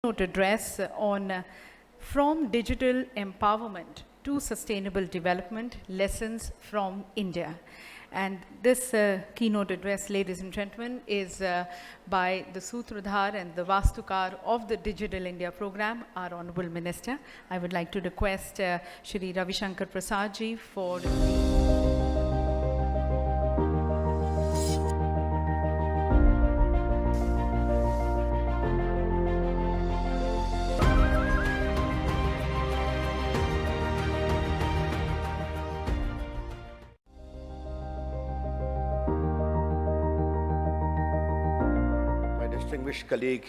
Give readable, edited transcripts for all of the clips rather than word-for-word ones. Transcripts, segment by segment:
Keynote address on From Digital Empowerment to Sustainable Development, Lessons from India. And this keynote address, ladies and gentlemen, is by the Sutradhar and the Vastukar of the Digital India program, our Honorable Minister. I would like to request Shri Ravi Shankar Prasad ji for the distinguished colleague,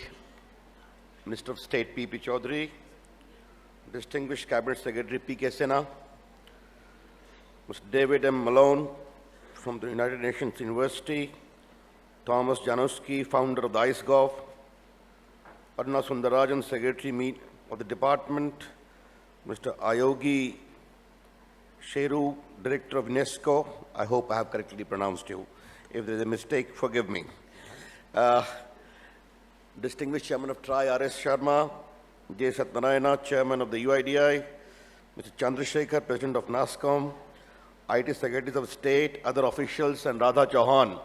Minister of State P.P. Chaudhary, distinguished Cabinet Secretary P.K. Sinha, Mr. David M. Malone from the United Nations University, Thomas Janowski, founder of the ICEGOV, Aruna Sundarajan, Secretary of the Department, Mr. Ayogi Sheru, Director of UNESCO. I hope I have correctly pronounced you. If there is a mistake, forgive me. Distinguished Chairman of TRI, R.S. Sharma, J. Satyanarayana, Chairman of the UIDI, Mr. Chandrasekhar, President of NASCOM, IT Secretaries of State, other officials, and Radha Chauhan.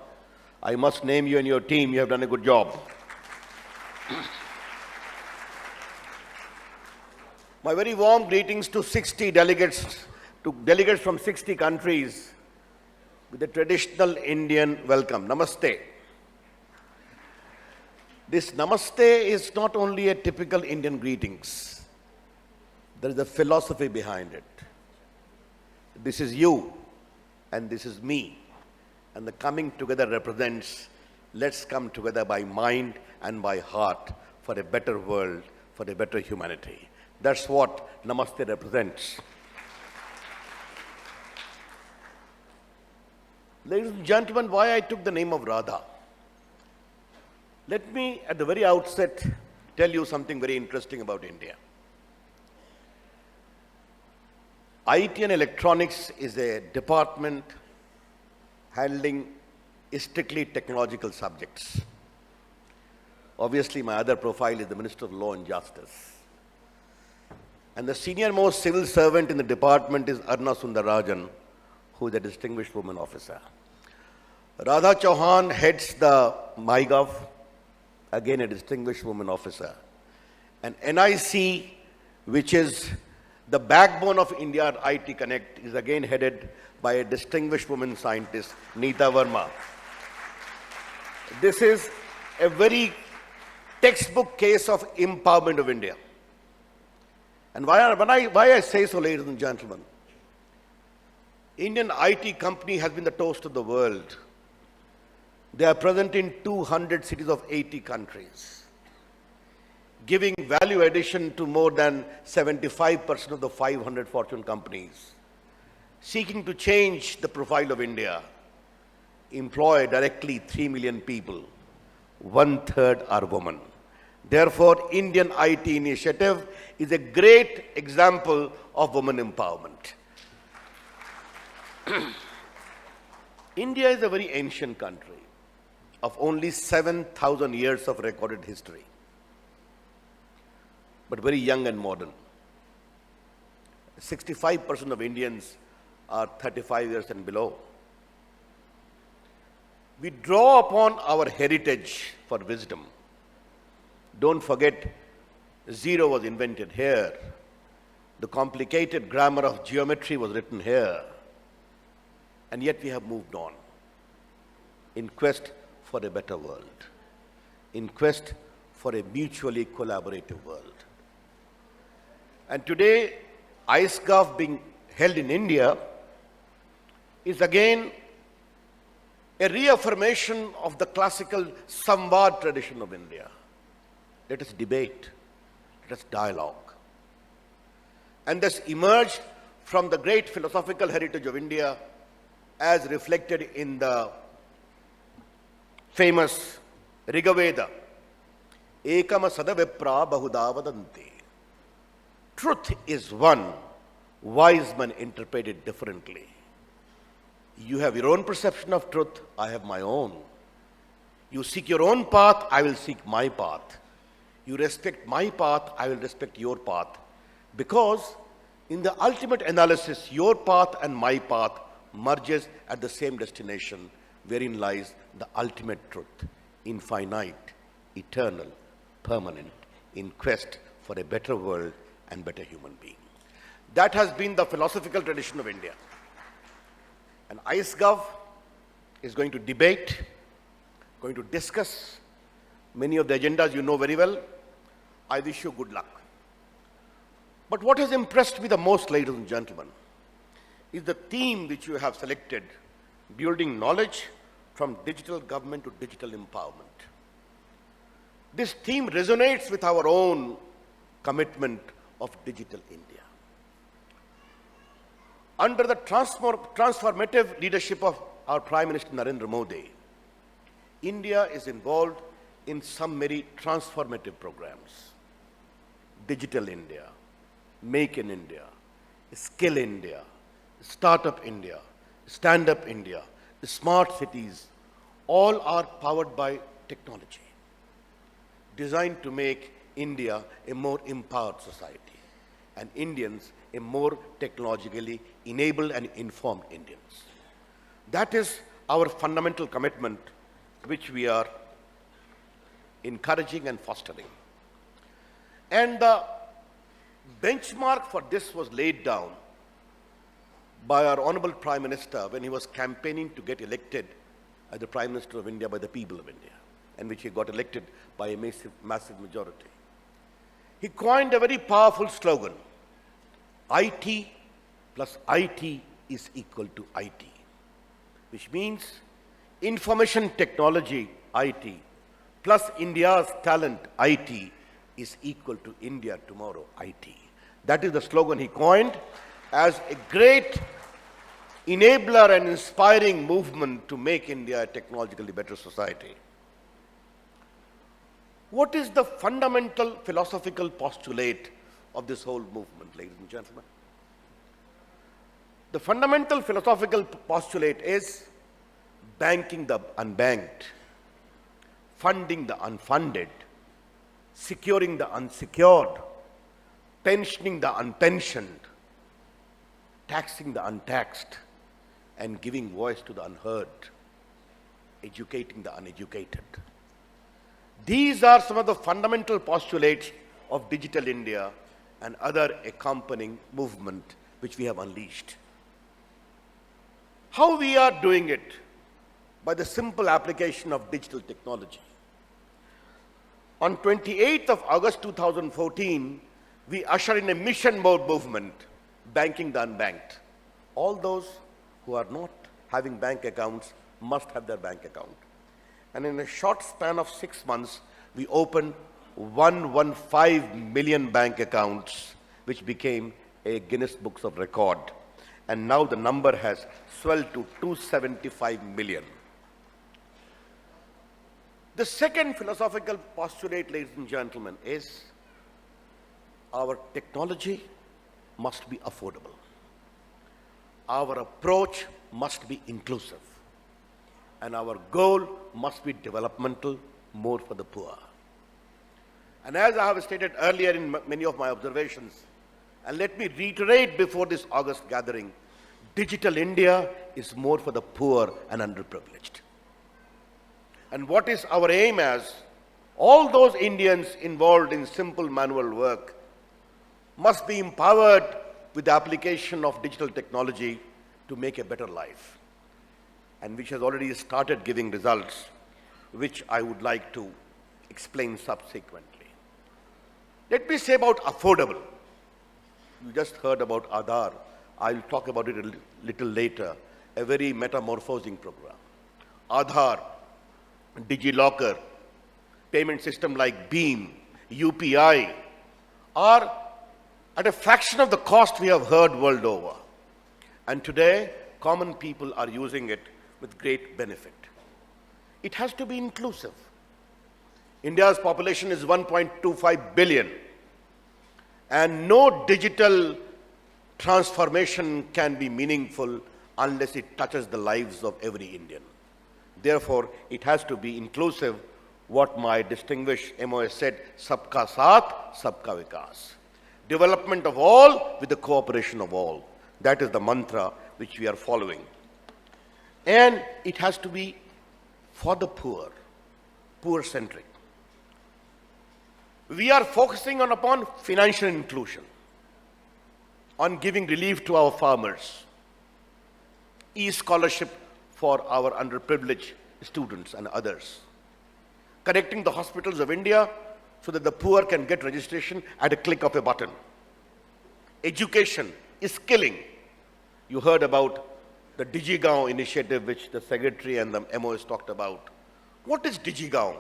I must name you and your team. You have done a good job. My very warm greetings to 60 delegates, from 60 countries with the traditional Indian welcome. Namaste. This namaste is not only a typical Indian greetings. There is a philosophy behind it. This is you and this is me. And the coming together represents, let's come together by mind and by heart for a better world, for a better humanity. That's what namaste represents. Ladies and gentlemen, why I took the name of Radha? Let me, at the very outset, tell you something very interesting about India. IT and electronics is a department handling strictly technological subjects. Obviously, my other profile is the Minister of Law and Justice. And the senior-most civil servant in the department is Aruna Sundarajan, who is a distinguished woman officer. Radha Chauhan heads the MyGov, again a distinguished woman officer. And NIC, which is the backbone of India IT Connect, is again headed by a distinguished woman scientist, Neeta Verma. This is a very textbook case of empowerment of India. And why I say so, ladies and gentlemen, Indian IT company has been the toast of the world. They are present in 200 cities of 80 countries, giving value addition to more than 75% of the 500 Fortune companies, seeking to change the profile of India, employ directly 3 million people, 1/3 are women. Therefore, Indian IT initiative is a great example of women empowerment. India is a very ancient country of only 7,000 years of recorded history, but very young and modern. 65% of Indians are 35 years and below. We draw upon our heritage for wisdom. Don't forget, zero was invented here. The complicated grammar of geometry was written here. And yet we have moved on in quest for a better world, in quest for a mutually collaborative world. And today, ICEGOV being held in India is again a reaffirmation of the classical Samvad tradition of India. Let us debate, let us dialogue. And this emerged from the great philosophical heritage of India as reflected in the famous Rigaveda, Ekama Sadavipra Bahuda Vadanti. Truth is one, wise men interpret it differently. You have your own perception of truth, I have my own. You seek your own path, I will seek my path. You respect my path, I will respect your path. Because in the ultimate analysis, your path and my path merges at the same destination, wherein lies the ultimate truth, infinite, eternal, permanent, in quest for a better world and better human being. That has been the philosophical tradition of India. And ICEGOV is going to debate, going to discuss many of the agendas you know very well. I wish you good luck. But what has impressed me the most, ladies and gentlemen, is the theme which you have selected, building knowledge from digital government to digital empowerment. This theme resonates with our own commitment of digital India. Under the transformative leadership of our Prime Minister Narendra Modi, India is involved in some very transformative programs. Digital India, Make in India, Skill India, Startup India, Stand Up India, Smart Cities, all are powered by technology, designed to make India a more empowered society and Indians a more technologically enabled and informed Indians. That is our fundamental commitment, which we are encouraging and fostering. And the benchmark for this was laid down by our Honorable Prime Minister when he was campaigning to get elected as the Prime Minister of India by the people of India, and which he got elected by a massive majority. He coined a very powerful slogan, IT plus IT is equal to IT, which means information technology, IT, plus India's talent, IT, is equal to India tomorrow, IT. That is the slogan he coined as a great enabler and inspiring movement to make India a technologically better society. What is the fundamental philosophical postulate of this whole movement, ladies and gentlemen? The fundamental philosophical postulate is banking the unbanked, funding the unfunded, securing the unsecured, pensioning the unpensioned, taxing the untaxed, and giving voice to the unheard, educating the uneducated. These are some of the fundamental postulates of Digital India and other accompanying movement which we have unleashed. How we are doing it? By the simple application of digital technology. On 28th of August 2014, we usher in a mission mode movement, banking the unbanked. All those who are not having bank accounts must have their bank account. And in a short span of 6 months, we opened 115 million bank accounts, which became a Guinness Books of Record. And now the number has swelled to 275 million. The second philosophical postulate, ladies and gentlemen, is our technology must be affordable. Our approach must be inclusive. And our goal must be developmental, more for the poor. And as I have stated earlier in many of my observations, and let me reiterate before this August gathering, Digital India is more for the poor and underprivileged. And what is our aim as? All those Indians involved in simple manual work must be empowered with the application of digital technology to make a better life, and which has already started giving results, which I would like to explain subsequently. Let me say about affordable. You just heard about Aadhaar. I'll talk about it a little later, a very metamorphosing program. Aadhaar, DigiLocker, payment system like Beam, UPI, are at a fraction of the cost we have heard world over. And today, common people are using it with great benefit. It has to be inclusive. India's population is 1.25 billion, and no digital transformation can be meaningful unless it touches the lives of every Indian. Therefore, it has to be inclusive, what my distinguished MOS said, Sabka Saath, Sabka Vikas. Development of all with the cooperation of all. That is the mantra which we are following. And it has to be for the poor, poor-centric. We are focusing upon financial inclusion, on giving relief to our farmers, e-scholarship for our underprivileged students and others, connecting the hospitals of India so that the poor can get registration at a click of a button. Education is skilling. You heard about the DigiGaon initiative which the Secretary and the MOS talked about. What is DigiGaon?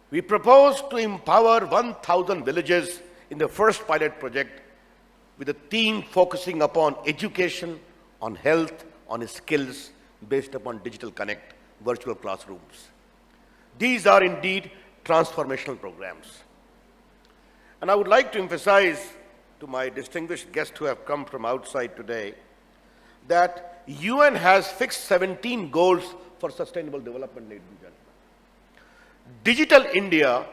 We propose to empower 1,000 villages in the first pilot project with a theme focusing upon education, on health, on skills based upon digital connect, virtual classrooms. These are indeed transformational programs. And I would like to emphasize to my distinguished guests who have come from outside today that UN has fixed 17 goals for sustainable development, ladies and gentlemen. Digital India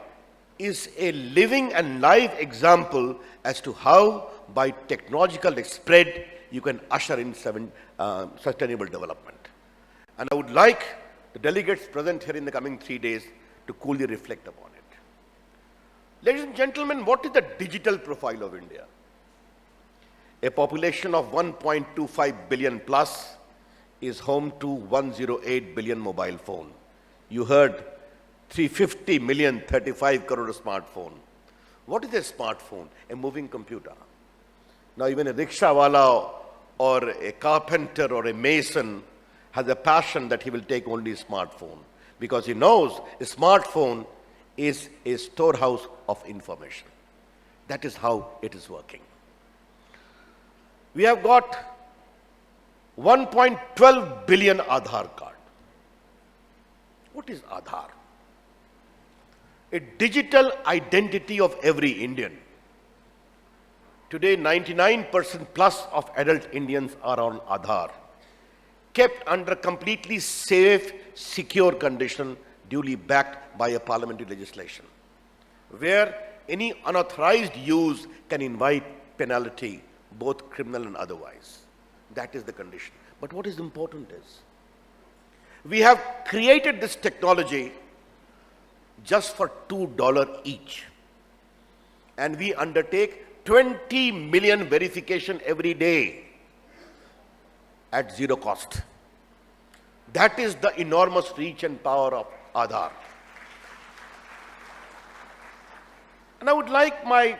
is a living and live example as to how, by technological spread, you can usher in sustainable development. And I would like the delegates present here in the coming 3 days to coolly reflect upon it. Ladies and gentlemen, what is the digital profile of India? A population of 1.25 billion plus is home to 108 billion mobile phone. You heard 350 million, 35 crore smartphone. What is a smartphone? A moving computer. Now even a rickshawala or a carpenter or a mason has a passion that he will take only a smartphone because he knows a smartphone is a storehouse of information. That is how it is working. We have got 1.12 billion Aadhaar card. What is Aadhaar? A digital identity of every Indian. Today, 99% plus of adult Indians are on Aadhaar, kept under completely safe, secure condition, duly backed by a parliamentary legislation, where any unauthorized use can invite penalty, both criminal and otherwise. That is the condition. But what is important is, we have created this technology just for $2 each. And we undertake 20 million verification every day at zero cost. That is the enormous reach and power of Aadhaar. And I would like my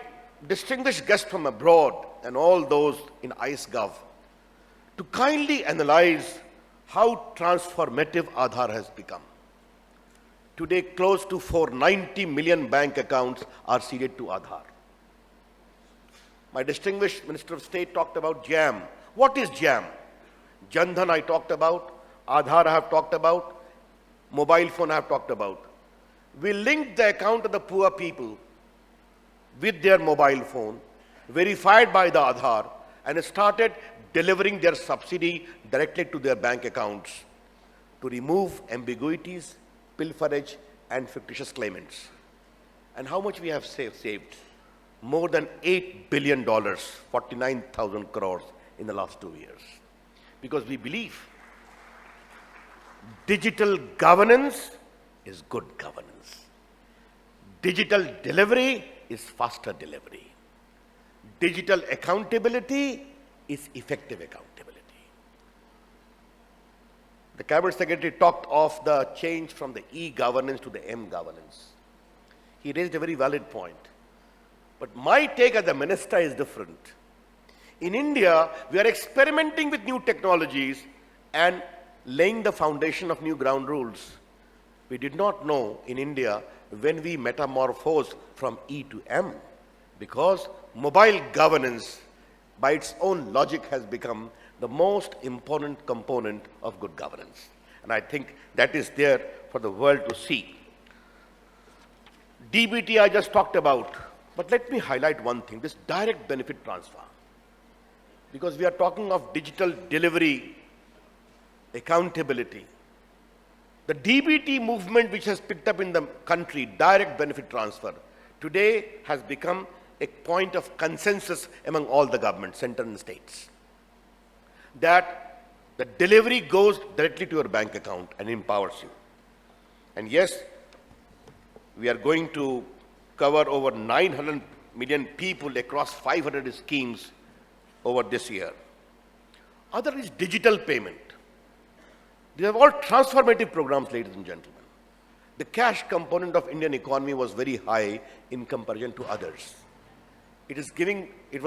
distinguished guests from abroad and all those in ICEGOV to kindly analyze how transformative Aadhaar has become. Today, close to 490 million bank accounts are seeded to Aadhaar. My distinguished Minister of State talked about JAM. What is JAM? Jan Dhan I talked about, Aadhaar I have talked about, mobile phone I have talked about. We linked the account of the poor people with their mobile phone, verified by the Aadhaar, and started delivering their subsidy directly to their bank accounts to remove ambiguities, pilferage, and fictitious claimants. And how much we have saved? More than $8 billion, 49,000 crores in the last 2 years. Because we believe digital governance is good governance. Digital delivery is faster delivery. Digital accountability is effective accountability. The Cabinet Secretary talked of the change from the e-governance to the m-governance. He raised a very valid point. But my take as a minister is different. In India, we are experimenting with new technologies and laying the foundation of new ground rules. We did not know in India when we metamorphosed from E to M, because mobile governance by its own logic has become the most important component of good governance. And I think that is there for the world to see. DBT I just talked about, but let me highlight one thing, this direct benefit transfer. Because we are talking of digital delivery, accountability. The DBT movement, which has picked up in the country, direct benefit transfer, today has become a point of consensus among all the governments, central and states, that the delivery goes directly to your bank account and empowers you. And yes, we are going to cover over 900 million people across 500 schemes over this year. Other is digital payment. These are all transformative programs, ladies and gentlemen. The cash component of Indian economy was very high in comparison to others. It was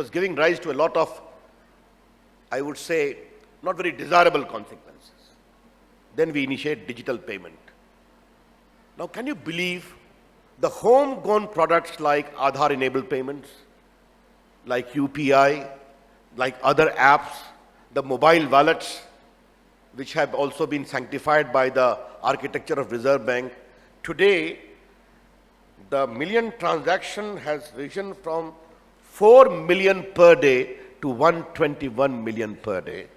giving rise to a lot of, I would say, not very desirable consequences. Then we initiate digital payment. Now, can you believe the homegrown products like Aadhaar-enabled payments, like UPI, like other apps, the mobile wallets, which have also been sanctified by the architecture of Reserve Bank. Today, the million transaction has risen from 4 million per day to 121 million per day.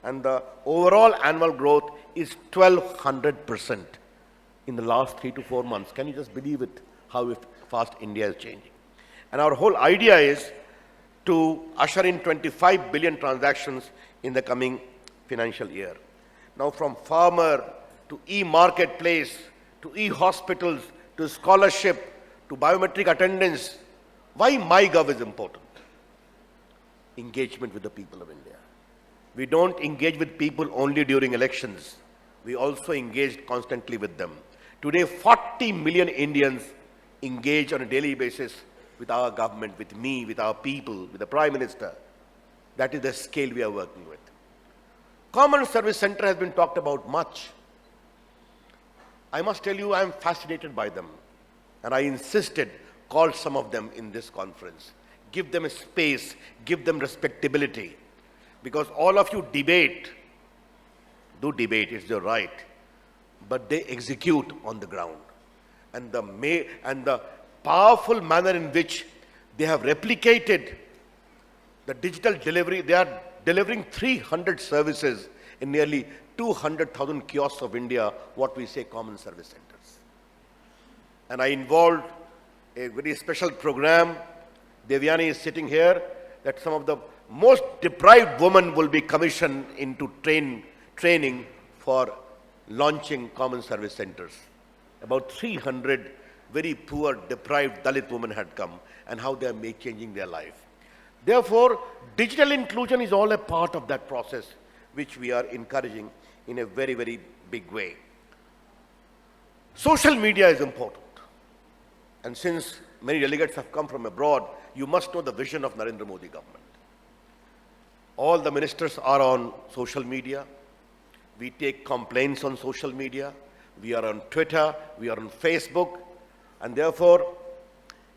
And the overall annual growth is 1,200% in the last 3 to 4 months. Can you just believe it, how fast India is changing? And our whole idea is to usher in 25 billion transactions in the coming financial year. Now, from farmer to e-marketplace, to e-hospitals, to scholarship, to biometric attendance, why MyGov is important? Engagement with the people of India. We don't engage with people only during elections. We also engage constantly with them. Today, 40 million Indians engage on a daily basis with our government, with me, with our people, with the Prime Minister. That is the scale we are working with. Common Service Center has been talked about much. I must tell you, I am fascinated by them. And I insisted, called some of them in this conference. Give them a space, give them respectability. Because all of you debate, it's your right. But they execute on the ground. And the powerful manner in which they have replicated the digital delivery, they are delivering 300 services in nearly 200,000 kiosks of India, what we say common service centers. And I involved a very special program. Devyani is sitting here, that some of the most deprived women will be commissioned into training for launching common service centers. About 300 very poor, deprived Dalit women had come, and how they are changing their life. Therefore, digital inclusion is all a part of that process, which we are encouraging in a very, very big way. Social media is important. And since many delegates have come from abroad, you must know the vision of Narendra Modi government. All the ministers are on social media. We take complaints on social media. We are on Twitter. We are on Facebook. And therefore,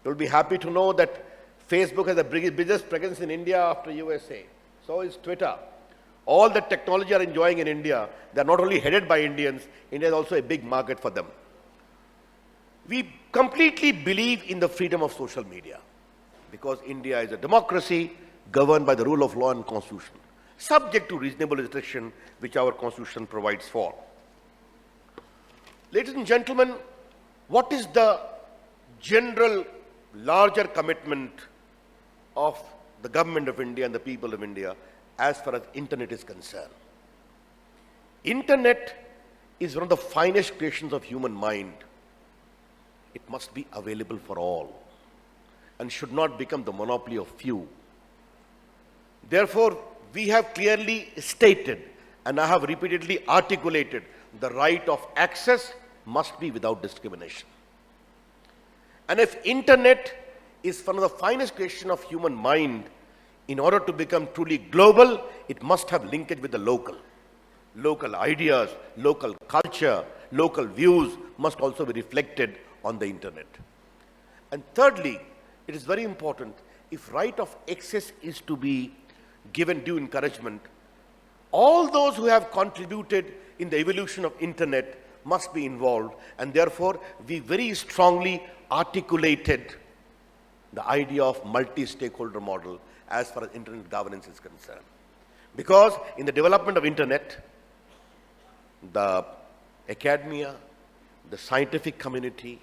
you'll be happy to know that Facebook has the biggest presence in India after USA. So is Twitter. All the technology are enjoying in India. They're not only headed by Indians, India is also a big market for them. We completely believe in the freedom of social media because India is a democracy governed by the rule of law and constitution, subject to reasonable restriction which our constitution provides for. Ladies and gentlemen, what is the general larger commitment of the government of India and the people of India as far as internet is concerned? Internet is one of the finest creations of human mind. It must be available for all and should not become the monopoly of few. Therefore, we have clearly stated, and I have repeatedly articulated, the right of access must be without discrimination. And if internet is one of the finest creations of human mind, in order to become truly global, it must have linkage with the local. Local ideas, local culture, local views must also be reflected on the internet. And thirdly, it is very important, if right of access is to be given due encouragement, all those who have contributed in the evolution of internet must be involved, and therefore we very strongly articulated the idea of multi-stakeholder model as far as internet governance is concerned. Because in the development of internet, the academia, the scientific community,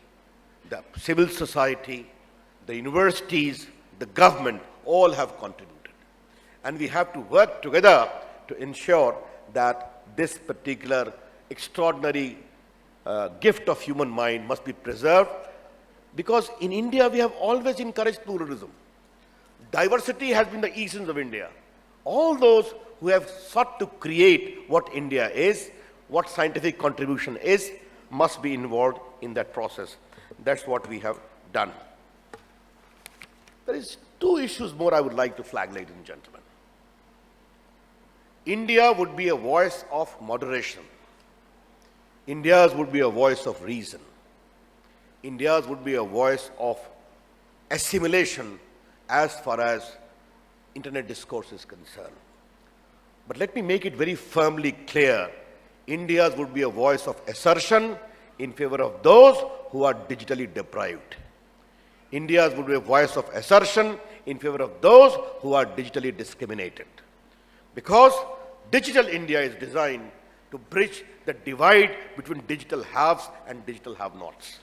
the civil society, the universities, the government, all have contributed. And we have to work together to ensure that this particular extraordinary gift of human mind must be preserved, because in India we have always encouraged pluralism. Diversity has been the essence of India. All those who have sought to create what India is, what scientific contribution is, must be involved in that process. That's what we have done. There is two issues more I would like to flag, ladies and gentlemen. India would be a voice of moderation. India's would be a voice of reason. India's would be a voice of assimilation as far as internet discourse is concerned. But let me make it very firmly clear, India's would be a voice of assertion in favor of those who are digitally deprived. India's would be a voice of assertion in favor of those who are digitally discriminated. Because Digital India is designed to bridge the divide between digital haves and digital have-nots.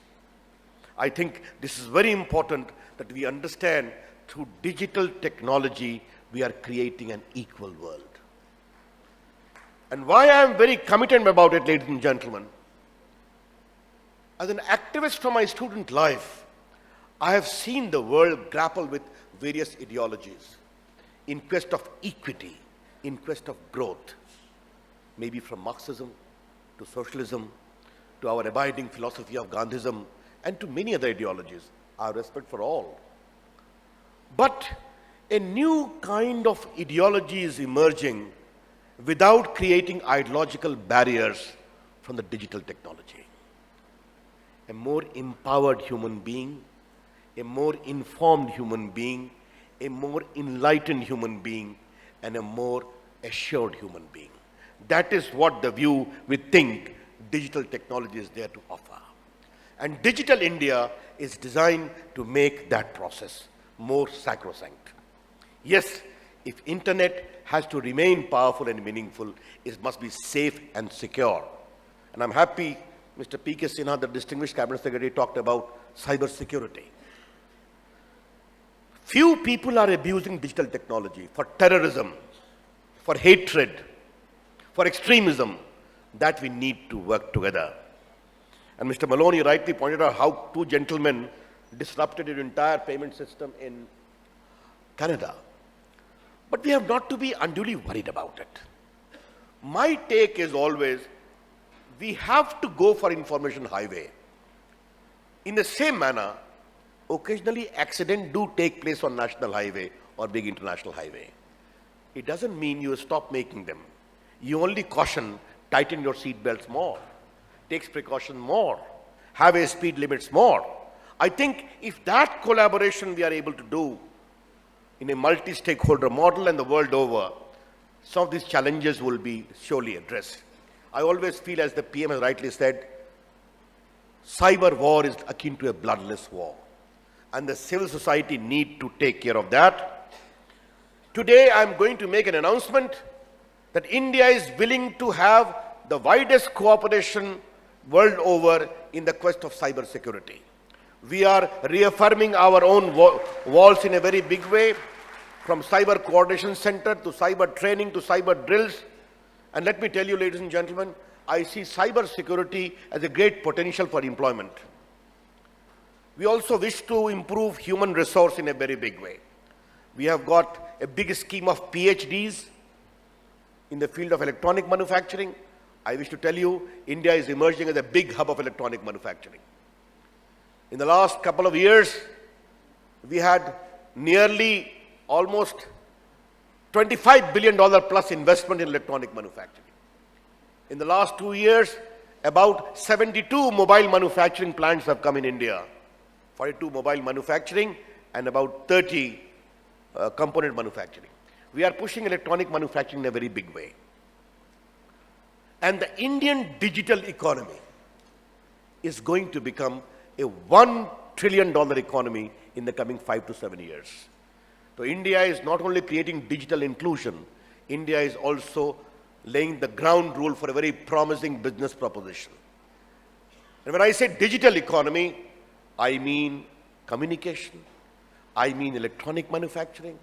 I think this is very important that we understand through digital technology, we are creating an equal world. And why I am very committed about it, ladies and gentlemen, as an activist from my student life, I have seen the world grapple with various ideologies in quest of equity, in quest of growth, maybe from Marxism to socialism to our abiding philosophy of Gandhism and to many other ideologies. I have respect for all. But a new kind of ideology is emerging without creating ideological barriers from the digital technology. A more empowered human being, a more informed human being, a more enlightened human being, and a more assured human being. That is what the view we think digital technology is there to offer. And Digital India is designed to make that process more sacrosanct. Yes, if internet has to remain powerful and meaningful, it must be safe and secure. And I'm happy Mr. P.K. Sinha, the distinguished cabinet secretary, talked about cyber security. Few people are abusing digital technology for terrorism, for hatred, for extremism. That we need to work together. And Mr. Maloney rightly pointed out how two gentlemen disrupted your entire payment system in Canada. But we have not to be unduly worried about it. My take is always, we have to go for information highway. In the same manner, occasionally accidents do take place on national highway or big international highway. It doesn't mean you stop making them. You only caution, tighten your seat belts more, takes precaution more, have a speed limits more. I think if that collaboration we are able to do in a multi-stakeholder model and the world over, some of these challenges will be surely addressed. I always feel, as the PM has rightly said, cyber war is akin to a bloodless war. And the civil society need to take care of that. Today, I'm going to make an announcement that India is willing to have the widest cooperation world over in the quest of cyber security. We are reaffirming our own walls in a very big way, from cyber coordination center to cyber training to cyber drills. And let me tell you, ladies and gentlemen, I see cyber security as a great potential for employment. We also wish to improve human resource in a very big way. We have got a big scheme of PhDs in the field of electronic manufacturing. I wish to tell you, India is emerging as a big hub of electronic manufacturing. In the last couple of years, we had nearly almost $25 billion plus investment in electronic manufacturing. In the last 2 years, about 72 mobile manufacturing plants have come in India, 42 mobile manufacturing and about 30 component manufacturing. We are pushing electronic manufacturing in a very big way. And the Indian digital economy is going to become a $1 trillion economy in the coming 5 to 7 years. So India is not only creating digital inclusion, India is also laying the ground rule for a very promising business proposition. And when I say digital economy, I mean communication, I mean electronic manufacturing,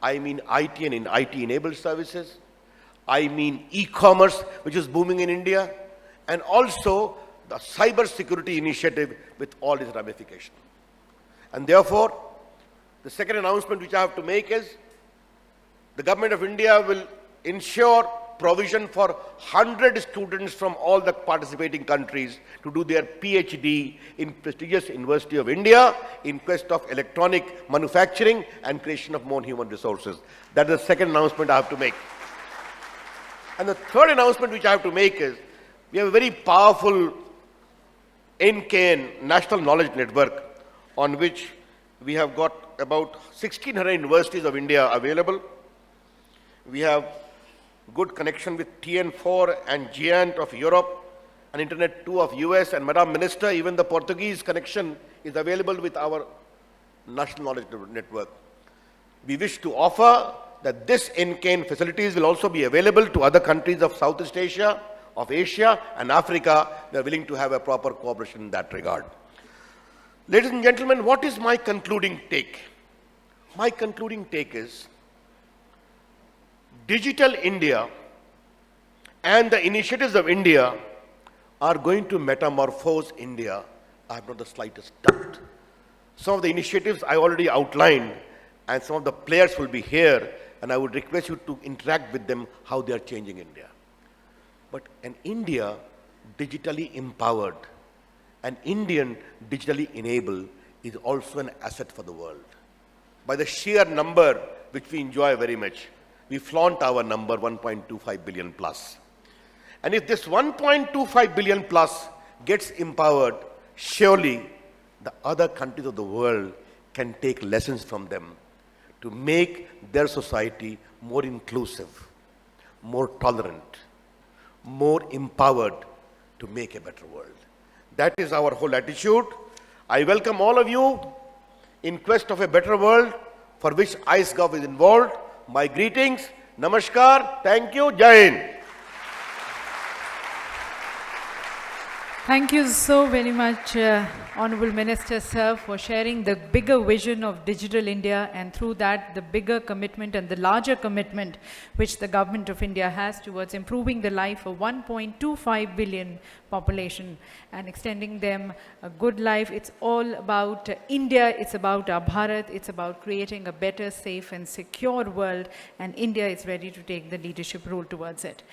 I mean IT and in IT-enabled services, I mean e-commerce, which is booming in India, and also the cyber security initiative with all its ramifications. And therefore, the second announcement which I have to make is the government of India will ensure provision for 100 students from all the participating countries to do their PhD in prestigious University of India in quest of electronic manufacturing and creation of more human resources. That is the second announcement I have to make. And the third announcement which I have to make is we have a very powerful NKN, National Knowledge Network, on which we have got about 1,600 universities of India available. We have good connection with TN4 and GIANT of Europe, and Internet 2 of US, and Madam Minister, even the Portuguese connection is available with our National Knowledge Network. We wish to offer that this NKN facilities will also be available to other countries of Southeast Asia, of Asia and Africa. They are willing to have a proper cooperation in that regard. Ladies and gentlemen, what is my concluding take? My concluding take is Digital India and the initiatives of India are going to metamorphose India. I have not the slightest doubt. Some of the initiatives I already outlined, and some of the players will be here, and I would request you to interact with them how they are changing India. But an India digitally empowered, an Indian digitally enabled is also an asset for the world. By the sheer number which we enjoy very much, we flaunt our number 1.25 billion plus. And if this 1.25 billion plus gets empowered, surely the other countries of the world can take lessons from them to make their society more inclusive, more tolerant, more empowered to make a better world. That is our whole attitude. I welcome all of you in quest of a better world for which ICEGOV is involved. My greetings, namaskar, thank you, Jai Hind. Thank you so very much, Honorable Minister Sir, for sharing the bigger vision of Digital India, and through that the bigger commitment and the larger commitment which the Government of India has towards improving the life of 1.25 billion population and extending them a good life. It's all about India, it's about our Bharat, it's about creating a better, safe and secure world, and India is ready to take the leadership role towards it.